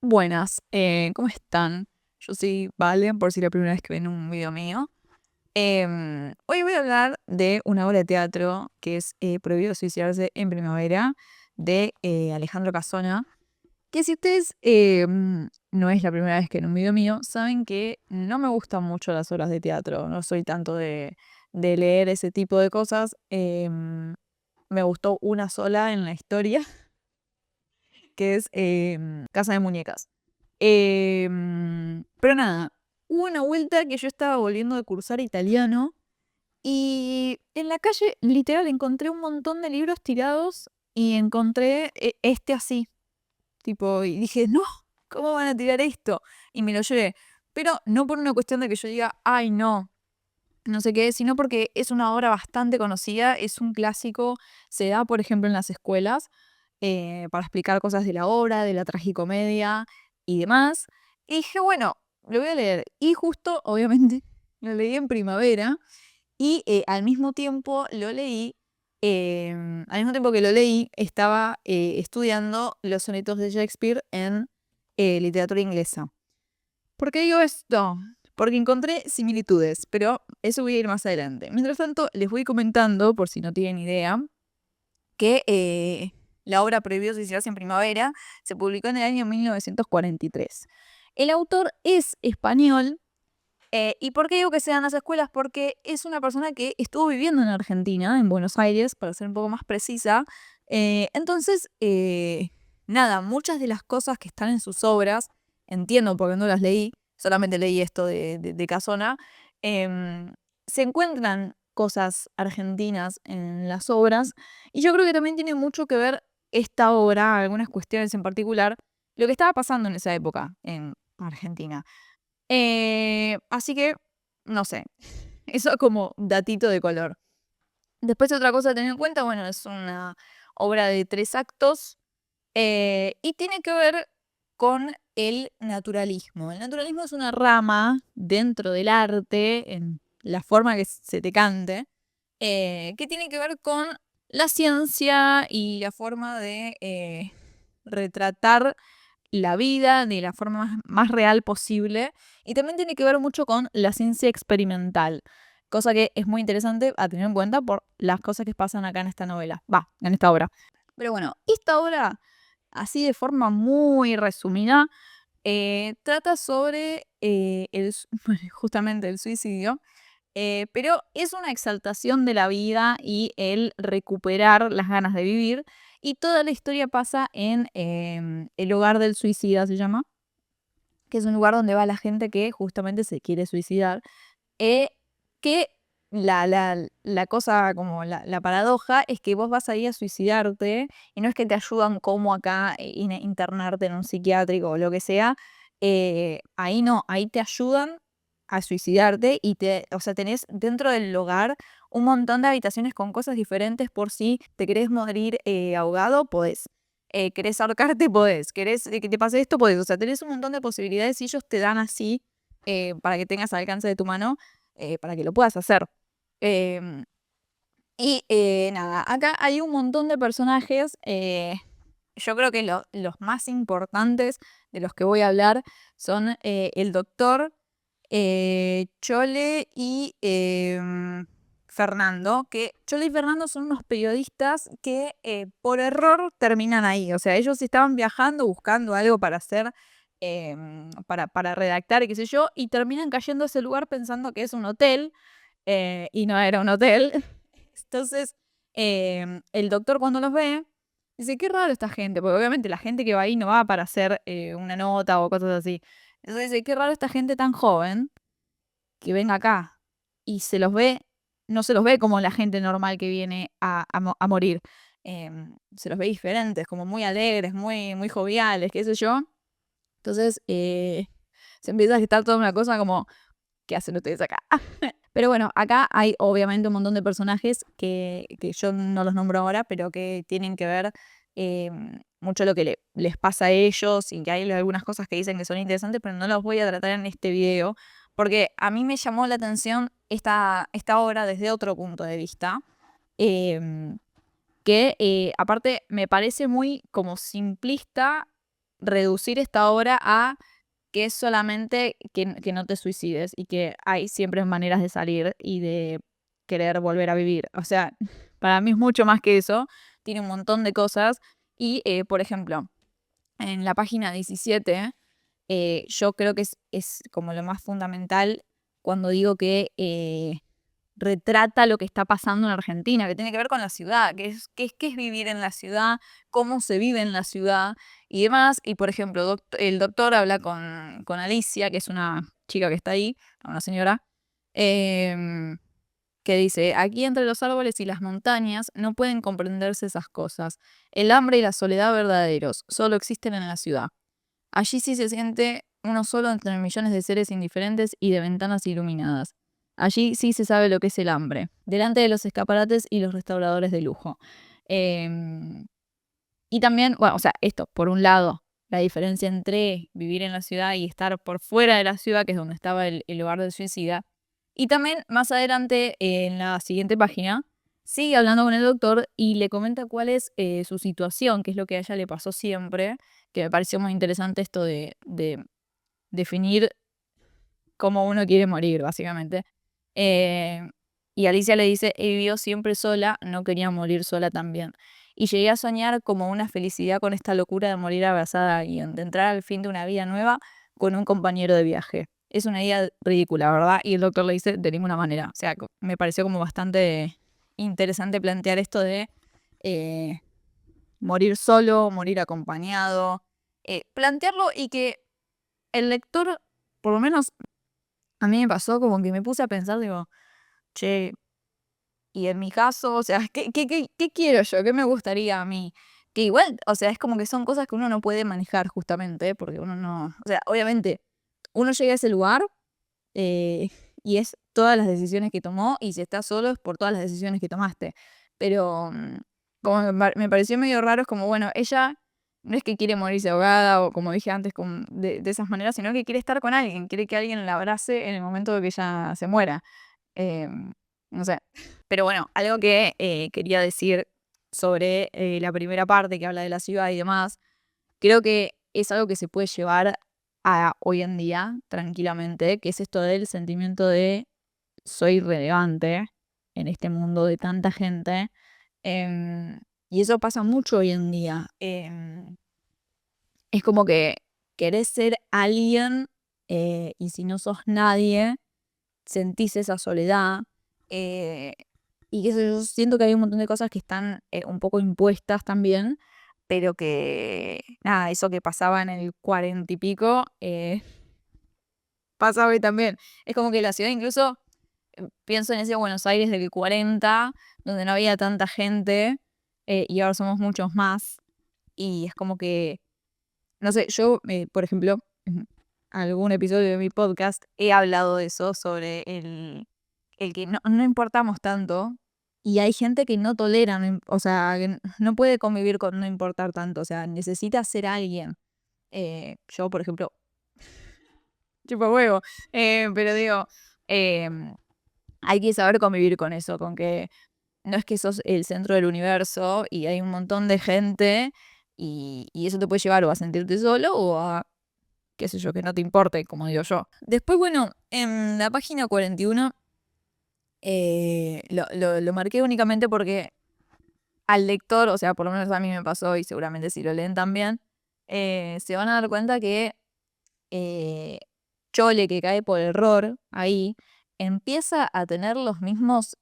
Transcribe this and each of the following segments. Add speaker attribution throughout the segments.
Speaker 1: Buenas, ¿cómo están? Yo soy Vale, por si es la primera vez que ven un video mío. Hoy voy a hablar de una obra de teatro que es Prohibido suicidarse en primavera, de Alejandro Casona, que si ustedes no es la primera vez que ven un video mío, saben que no me gustan mucho las obras de teatro, no soy tanto de leer ese tipo de cosas. Me gustó una sola en la historia, que es Casa de Muñecas. Pero nada, hubo una vuelta que yo estaba volviendo de cursar italiano y en la calle literal encontré un montón de libros tirados y encontré este así, tipo, y dije, no, ¿cómo van a tirar esto? Y me lo llevé. Pero no por una cuestión de que yo diga, ay, no, no sé qué, sino porque es una obra bastante conocida, es un clásico, se da, por ejemplo, en las escuelas para explicar cosas de la obra, de la tragicomedia y demás. Y dije, bueno, lo voy a leer. Y justo, obviamente, lo leí en primavera y al mismo tiempo lo leí, al mismo tiempo que lo leí, estaba estudiando los sonetos de Shakespeare en literatura inglesa. ¿Por qué digo esto? Porque encontré similitudes, pero eso voy a ir más adelante. Mientras tanto, les voy comentando, por si no tienen idea, que la obra Prohibido suicidarse en primavera se publicó en el año 1943. El autor es español. ¿Y por qué digo que se dan las escuelas? Porque es una persona que estuvo viviendo en Argentina, en Buenos Aires, para ser un poco más precisa. Entonces, nada, muchas de las cosas que están en sus obras, entiendo porque no las leí, solamente leí esto de Casona, em, se encuentran cosas argentinas en las obras y yo creo que también tiene mucho que ver esta obra, algunas cuestiones en particular, lo que estaba pasando en esa época en Argentina. Así que, no sé, eso como datito de color. Después otra cosa a tener en cuenta, bueno, es una obra de 3 actos y tiene que ver con el naturalismo. El naturalismo es una rama dentro del arte, en la forma que se te cante, que tiene que ver con la ciencia y la forma de retratar la vida de la forma más real posible. Y también tiene que ver mucho con la ciencia experimental, cosa que es muy interesante a tener en cuenta por las cosas que pasan acá en esta novela, va, en esta obra. Pero bueno, esta obra, así de forma muy resumida, trata sobre justamente el suicidio, pero es una exaltación de la vida y el recuperar las ganas de vivir. Y toda la historia pasa en el hogar del suicida, se llama, que es un lugar donde va la gente que justamente se quiere suicidar. eh, que la cosa, como la paradoja, es que vos vas ahí a suicidarte y no es que te ayudan como acá internarte en un psiquiátrico o lo que sea. Ahí no, ahí te ayudan a suicidarte y o sea, tenés dentro del hogar un montón de habitaciones con cosas diferentes por si te querés morir ahogado, podés. Querés ahorcarte, podés. Querés que te pase esto, podés. O sea, tenés un montón de posibilidades y ellos te dan así para que tengas al alcance de tu mano para que lo puedas hacer. Em, nada, acá hay un montón de personajes. Yo creo que los más importantes de los que voy a hablar son el doctor, Chole y Fernando, que Chole y Fernando son unos periodistas que por error terminan ahí. O sea, ellos estaban viajando, buscando algo para hacer, para redactar y qué sé yo, y terminan cayendo a ese lugar pensando que es un hotel y no era un hotel. Entonces, el doctor cuando los ve, dice, qué raro esta gente, porque obviamente la gente que va ahí no va para hacer una nota o cosas así. Entonces dice, qué raro esta gente tan joven que venga acá y se los ve, no se los ve como la gente normal que viene a morir. Se los ve diferentes, como muy alegres, muy joviales, qué sé yo. Entonces, se empieza a gestar toda una cosa como, ¿qué hacen ustedes acá? Pero bueno, acá hay obviamente un montón de personajes que yo no los nombro ahora, pero que tienen que ver eh, mucho lo que les pasa a ellos y que hay algunas cosas que dicen que son interesantes, pero no las voy a tratar en este video, porque a mí me llamó la atención esta obra desde otro punto de vista, em, que aparte me parece muy como simplista reducir esta obra a que es solamente que no te suicides y que hay siempre maneras de salir y de querer volver a vivir. O sea, para mí es mucho más que eso, tiene un montón de cosas y, por ejemplo, en la página 17, yo creo que es como lo más fundamental cuando digo que retrata lo que está pasando en Argentina, que tiene que ver con la ciudad, qué es vivir en la ciudad, cómo se vive en la ciudad y demás. Y por ejemplo, el doctor habla con Alicia, que es una chica que está ahí, una señora, em, que dice, aquí entre los árboles y las montañas no pueden comprenderse esas cosas. El hambre y la soledad verdaderos solo existen en la ciudad. Allí sí se siente uno solo entre millones de seres indiferentes y de ventanas iluminadas. Allí sí se sabe lo que es el hambre, delante de los escaparates y los restauradores de lujo. Em, y también, bueno, o sea, esto, por un lado, la diferencia entre vivir en la ciudad y estar por fuera de la ciudad, que es donde estaba el hogar del suicida. Y también, más adelante, en la siguiente página, sigue hablando con el doctor y le comenta cuál es su situación, qué es lo que a ella le pasó siempre, que me pareció muy interesante esto de definir cómo uno quiere morir, básicamente. Y Alicia le dice, he vivido siempre sola, no quería morir sola también. Y llegué a soñar como una felicidad con esta locura de morir abrazada a alguien, de entrar al fin de una vida nueva con un compañero de viaje. Es una idea ridícula, ¿verdad? Y el doctor le dice, de ninguna manera. O sea, me pareció como bastante interesante plantear esto de morir solo, morir acompañado. Plantearlo y que el lector, por lo menos a mí me pasó como que me puse a pensar, digo, che, y en mi caso, o sea, ¿qué quiero yo? ¿Qué me gustaría a mí? Que igual, o sea, es como que son cosas que uno no puede manejar justamente, porque uno no, o sea, obviamente, uno llega a ese lugar eh, y es todas las decisiones que tomó, y si estás solo es por todas las decisiones que tomaste. Pero como me pareció medio raro, es como, bueno, ella no es que quiere morirse ahogada o como dije antes, de esas maneras, sino que quiere estar con alguien, quiere que alguien la abrace en el momento de que ella se muera. Em, no sé. Pero bueno, algo que quería decir sobre la primera parte que habla de la ciudad y demás, creo que es algo que se puede llevar a hoy en día tranquilamente, que es esto del sentimiento de soy irrelevante en este mundo de tanta gente. em, y eso pasa mucho hoy en día. Es como que querés ser alguien y si no sos nadie, sentís esa soledad. eh, y que yo siento que hay un montón de cosas que están un poco impuestas también, pero que, nada, eso que pasaba en el 40 y pico, pasa hoy también. Es como que la ciudad incluso, pienso en ese Buenos Aires del 40, donde no había tanta gente, y ahora somos muchos más, y es como que, no sé, yo, por ejemplo, en algún episodio de mi podcast he hablado de eso, sobre el que no importamos tanto y hay gente que no tolera, o sea, que no puede convivir con no importar tanto, o sea, necesita ser alguien. Yo, por ejemplo, chupa huevo, pero digo, em, hay que saber convivir con eso, con que no es que sos el centro del universo y hay un montón de gente y eso te puede llevar o a sentirte solo o a, qué sé yo, que no te importe, como digo yo. Después, bueno, en la página 41 lo marqué únicamente porque al lector, o sea, por lo menos a mí me pasó y seguramente si lo leen también, se van a dar cuenta que eh, Chole, que cae por error ahí, empieza a tener los mismos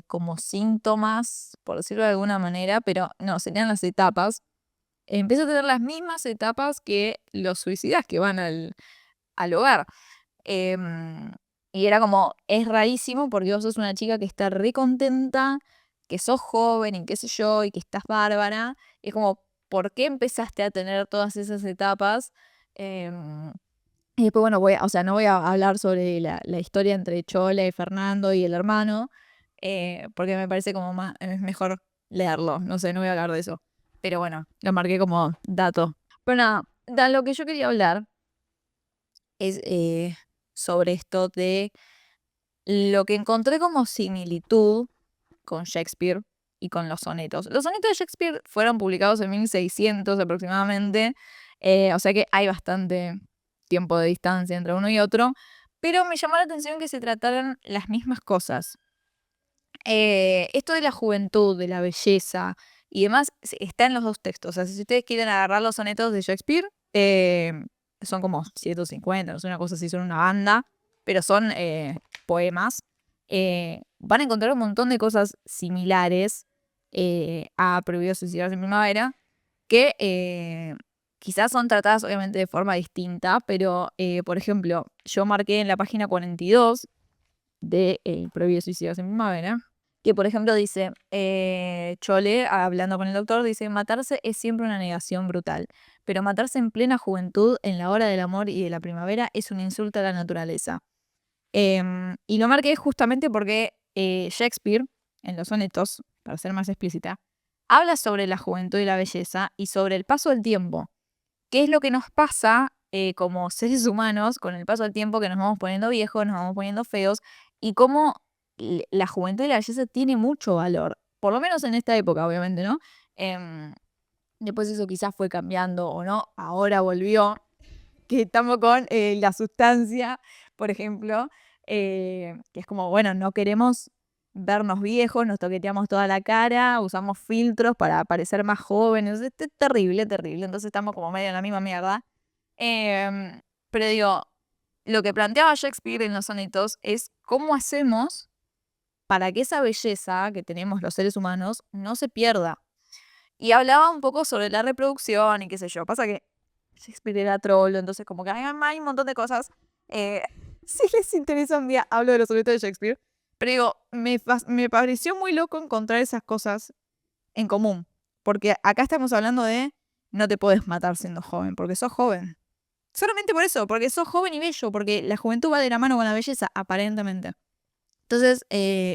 Speaker 1: como síntomas, por decirlo de alguna manera, pero no, serían las etapas. Empieza a tener las mismas etapas que los suicidas que van al hogar. Em, y era como, es rarísimo porque vos sos una chica que está re contenta, que sos joven y qué sé yo, y que estás bárbara. Y es como, ¿por qué empezaste a tener todas esas etapas? Em, y después, bueno, o sea, no voy a hablar sobre la historia entre Chola y Fernando y el hermano, porque me parece como más, es mejor leerlo. No sé, no voy a hablar de eso. Pero bueno, lo marqué como dato. Pero nada, lo que yo quería hablar es sobre esto de lo que encontré como similitud con Shakespeare y con los sonetos. Los sonetos de Shakespeare fueron publicados en 1600 aproximadamente, O sea que hay bastante tiempo de distancia entre uno y otro. Pero me llamó la atención que se trataran las mismas cosas. Esto de la juventud, de la belleza y demás, está en los dos textos. O sea, si ustedes quieren agarrar los sonetos de Shakespeare, son como 150, no sé, una cosa así, son una banda, pero son poemas. Van a encontrar un montón de cosas similares a Prohibido suicidarse en primavera, que quizás son tratadas obviamente de forma distinta, pero por ejemplo, yo marqué en la página 42 de Prohibido suicidarse en primavera, que por ejemplo dice, Chole, hablando con el doctor, dice, matarse es siempre una negación brutal, pero matarse en plena juventud, en la hora del amor y de la primavera, es un insulto a la naturaleza. Y lo marqué justamente porque Shakespeare, en los sonetos, para ser más explícita, habla sobre la juventud y la belleza y sobre el paso del tiempo. ¿Qué es lo que nos pasa como seres humanos con el paso del tiempo, que nos vamos poniendo viejos, nos vamos poniendo feos, y cómo la juventud y la belleza tiene mucho valor? Por lo menos en esta época, obviamente, ¿no? Después eso quizás fue cambiando o no, ahora volvió, que estamos con la sustancia, por ejemplo, que es como, bueno, no queremos vernos viejos, nos toqueteamos toda la cara, usamos filtros para parecer más jóvenes, es terrible, terrible, entonces estamos como medio en la misma mierda. Pero digo, lo que planteaba Shakespeare en los sonetos es cómo hacemos para que esa belleza que tenemos los seres humanos no se pierda. Y hablaba un poco sobre la reproducción y qué sé yo. Pasa que Shakespeare era trollo, entonces como que hay un montón de cosas. Eh, si les interesa un día, hablo de los sonetos de Shakespeare. Pero digo, me pareció muy loco encontrar esas cosas en común. Porque acá estamos hablando de no te podés matar siendo joven, porque sos joven. Solamente por eso, porque sos joven y bello, porque la juventud va de la mano con la belleza, aparentemente. Entonces,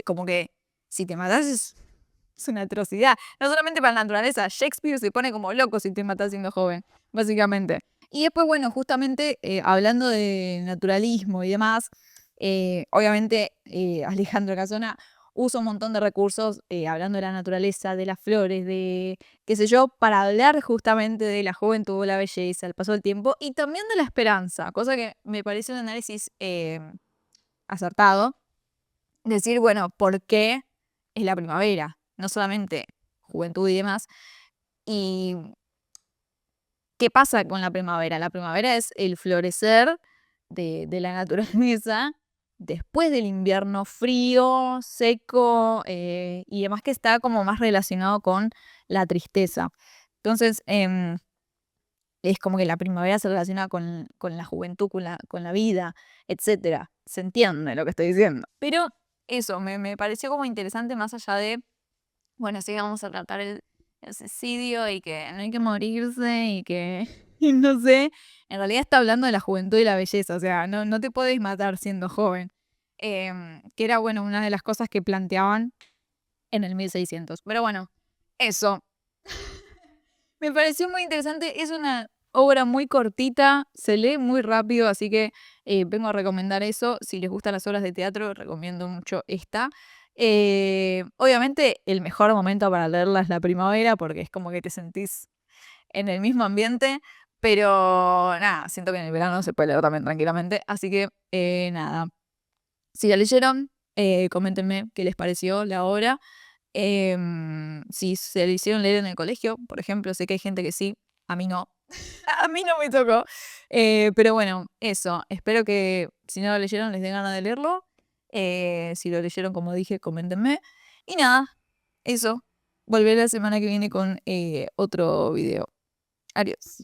Speaker 1: como que si te matás es una atrocidad. No solamente para la naturaleza, Shakespeare se pone como loco si te matás siendo joven, básicamente. Y después, bueno, justamente hablando de naturalismo y demás, obviamente Alejandro Casona usa un montón de recursos hablando de la naturaleza, de las flores, de qué sé yo, para hablar justamente de la juventud, la belleza, el paso del tiempo y también de la esperanza, cosa que me parece un análisis acertado. Decir, bueno, ¿por qué es la primavera? No solamente juventud y demás. ¿Y qué pasa con la primavera? La primavera es el florecer de la naturaleza después del invierno frío, seco y demás, que está como más relacionado con la tristeza. Entonces, es como que la primavera se relaciona con la juventud, con la vida, etc. Se entiende lo que estoy diciendo. Pero eso, me pareció como interesante más allá de, bueno, sí, vamos a tratar el suicidio y que no hay que morirse y que, y no sé, en realidad está hablando de la juventud y la belleza, o sea, no te podés matar siendo joven. Que era, bueno, una de las cosas que planteaban en el 1600. Pero bueno, eso. Me pareció muy interesante, es una obra muy cortita, se lee muy rápido, así que vengo a recomendar eso. Si les gustan las obras de teatro, recomiendo mucho esta. Obviamente el mejor momento para leerla es la primavera, porque es como que te sentís en el mismo ambiente, pero nada, siento que en el verano se puede leer también tranquilamente, así que nada. Si la leyeron, coméntenme qué les pareció la obra. Si se le hicieron leer en el colegio, por ejemplo, sé que hay gente que sí, a mí no. A mí no me tocó. Pero bueno, eso. Espero que si no lo leyeron les dé ganas de leerlo. Si lo leyeron, como dije, coméntenme. Y nada, eso. Volveré la semana que viene con otro video. Adiós.